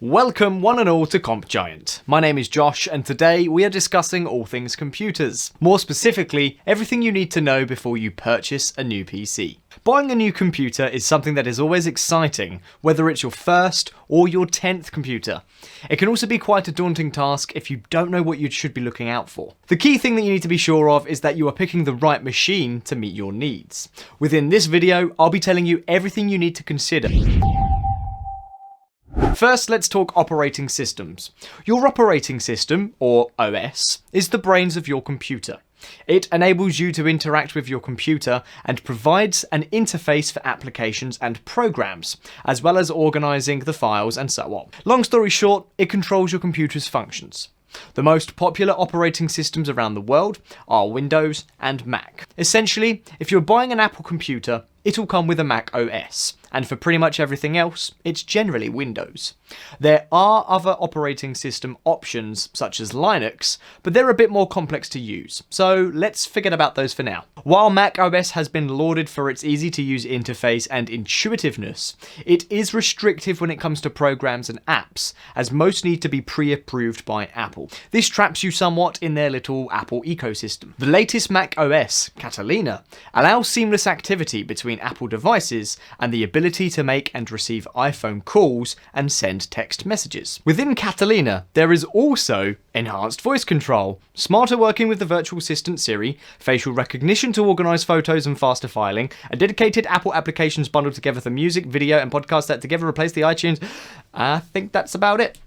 Welcome one and all to Comp Giant. My name is Josh and today we are discussing all things computers. More specifically, everything you need to know before you purchase a new PC. Buying a new computer is something that is always exciting, whether it's your first or your 10th computer. It can also be quite a daunting task if you don't know what you should be looking out for. The key thing that you need to be sure of is that you are picking the right machine to meet your needs. Within this video, I'll be telling you everything you need to consider. First, let's talk operating systems. Your operating system, or OS, is the brains of your computer. It enables you to interact with your computer and provides an interface for applications and programs, as well as organising the files and so on. Long story short, it controls your computer's functions. The most popular operating systems around the world are Windows and Mac. Essentially, if you're buying an Apple computer, it'll come with a MacOS, and for pretty much everything else, it's generally Windows. There are other operating system options, such as Linux, but they're a bit more complex to use, so let's forget about those for now. While macOS has been lauded for its easy-to-use interface and intuitiveness, it is restrictive when it comes to programs and apps, as most need to be pre-approved by Apple. This traps you somewhat in their little Apple ecosystem. The latest macOS, Catalina, allows seamless activity between Apple devices and the ability to make and receive iPhone calls and send text messages. Within Catalina, there is also enhanced voice control, smarter working with the virtual assistant Siri, facial recognition to organise photos and faster filing, a dedicated Apple applications bundled together for music, video and podcasts that together replace the iTunes. I think that's about it.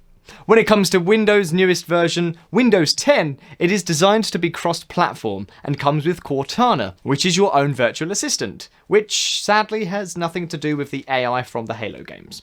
When it comes to Windows' newest version, Windows 10, it is designed to be cross-platform and comes with Cortana, which is your own virtual assistant, which sadly has nothing to do with the AI from the Halo games.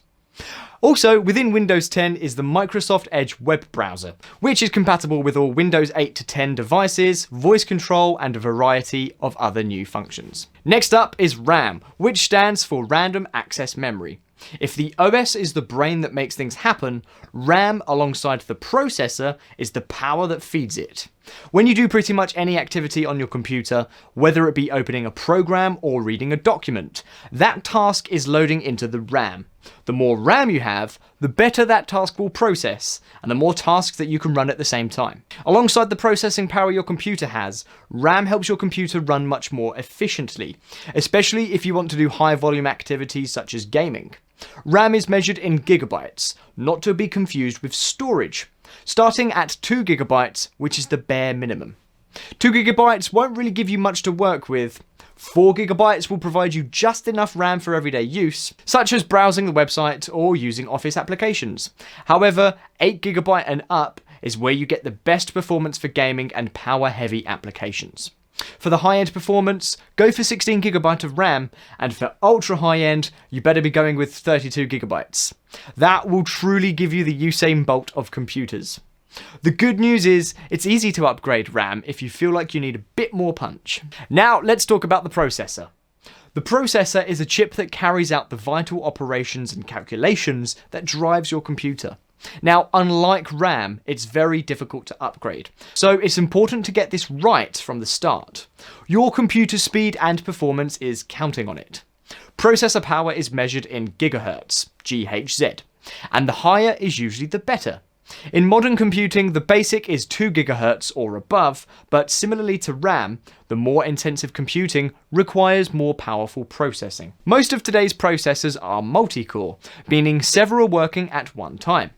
Also, within Windows 10 is the Microsoft Edge web browser, which is compatible with all Windows 8 to 10 devices, voice control, and a variety of other new functions. Next up is RAM, which stands for Random Access Memory. If the OS is the brain that makes things happen, RAM alongside the processor is the power that feeds it. When you do pretty much any activity on your computer, whether it be opening a program or reading a document, that task is loading into the RAM. The more RAM you have, the better that task will process, and the more tasks that you can run at the same time. Alongside the processing power your computer has, RAM helps your computer run much more efficiently, especially if you want to do high volume activities such as gaming. RAM is measured in gigabytes, not to be confused with storage, starting at 2 gigabytes, which is the bare minimum. 2 gigabytes won't really give you much to work with. 4 gigabytes will provide you just enough RAM for everyday use, such as browsing the website or using Office applications. However, 8 gigabyte and up is where you get the best performance for gaming and power-heavy applications. For the high-end performance, go for 16 gigabyte of RAM, and for ultra high-end, you better be going with 32 gigabytes. That will truly give you the Usain Bolt of computers. The good news is, it's easy to upgrade RAM if you feel like you need a bit more punch. Now, let's talk about the processor. The processor is a chip that carries out the vital operations and calculations that drives your computer. Now, unlike RAM, it's very difficult to upgrade, so it's important to get this right from the start. Your computer speed and performance is counting on it. Processor power is measured in gigahertz, GHz, and the higher is usually the better. In modern computing, the basic is 2 GHz or above, but similarly to RAM, the more intensive computing requires more powerful processing. Most of today's processors are multi-core, meaning several working at one time.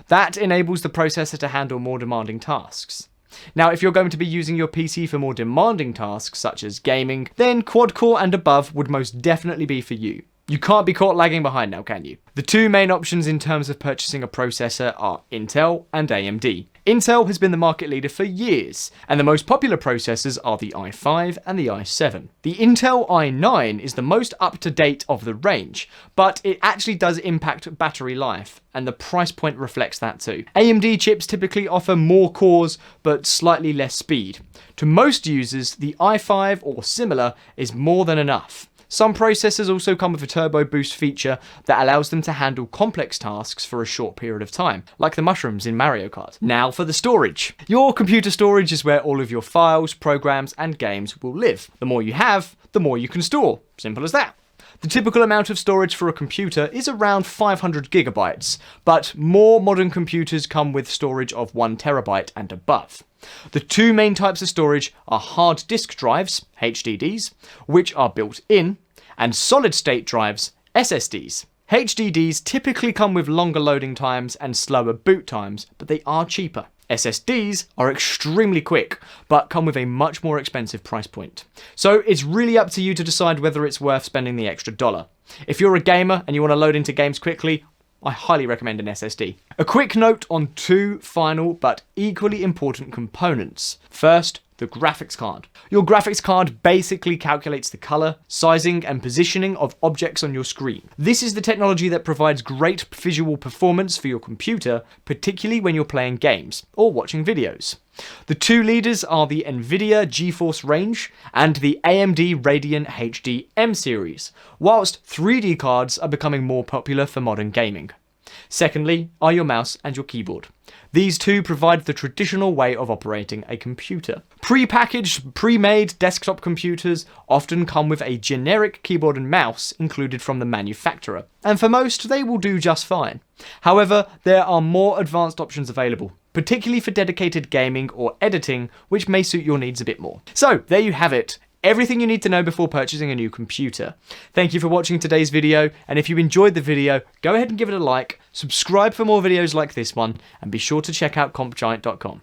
That enables the processor to handle more demanding tasks. Now, if you're going to be using your PC for more demanding tasks, such as gaming, then quad-core and above would most definitely be for you. You can't be caught lagging behind now, can you? The two main options in terms of purchasing a processor are Intel and AMD. Intel has been the market leader for years, and the most popular processors are the i5 and the i7. The Intel i9 is the most up-to-date of the range, but it actually does impact battery life, and the price point reflects that too. AMD chips typically offer more cores, but slightly less speed. To most users, the i5 or similar is more than enough. Some processors also come with a turbo boost feature that allows them to handle complex tasks for a short period of time, like the mushrooms in Mario Kart. Now for the storage. Your computer storage is where all of your files, programs, and games will live. The more you have, the more you can store. Simple as that. The typical amount of storage for a computer is around 500 gigabytes, but more modern computers come with storage of 1 terabyte and above. The two main types of storage are hard disk drives, HDDs, which are built in, and solid-state drives, SSDs. HDDs typically come with longer loading times and slower boot times, but they are cheaper. SSDs are extremely quick, but come with a much more expensive price point. So it's really up to you to decide whether it's worth spending the extra dollar. If you're a gamer and you want to load into games quickly, I highly recommend an SSD. A quick note on two final but equally important components. First, the graphics card. Your graphics card basically calculates the color, sizing, and positioning of objects on your screen. This is the technology that provides great visual performance for your computer, particularly when you're playing games or watching videos. The two leaders are the NVIDIA GeForce range and the AMD Radeon HD M series, whilst 3D cards are becoming more popular for modern gaming. Secondly are your mouse and your keyboard. These two provide the traditional way of operating a computer. Pre-packaged, pre-made desktop computers often come with a generic keyboard and mouse included from the manufacturer, and for most they will do just fine. However, there are more advanced options available, particularly for dedicated gaming or editing, which may suit your needs a bit more. So, there you have it. Everything you need to know before purchasing a new computer. Thank you for watching today's video, and if you enjoyed the video, go ahead and give it a like, subscribe for more videos like this one, and be sure to check out compgiant.com.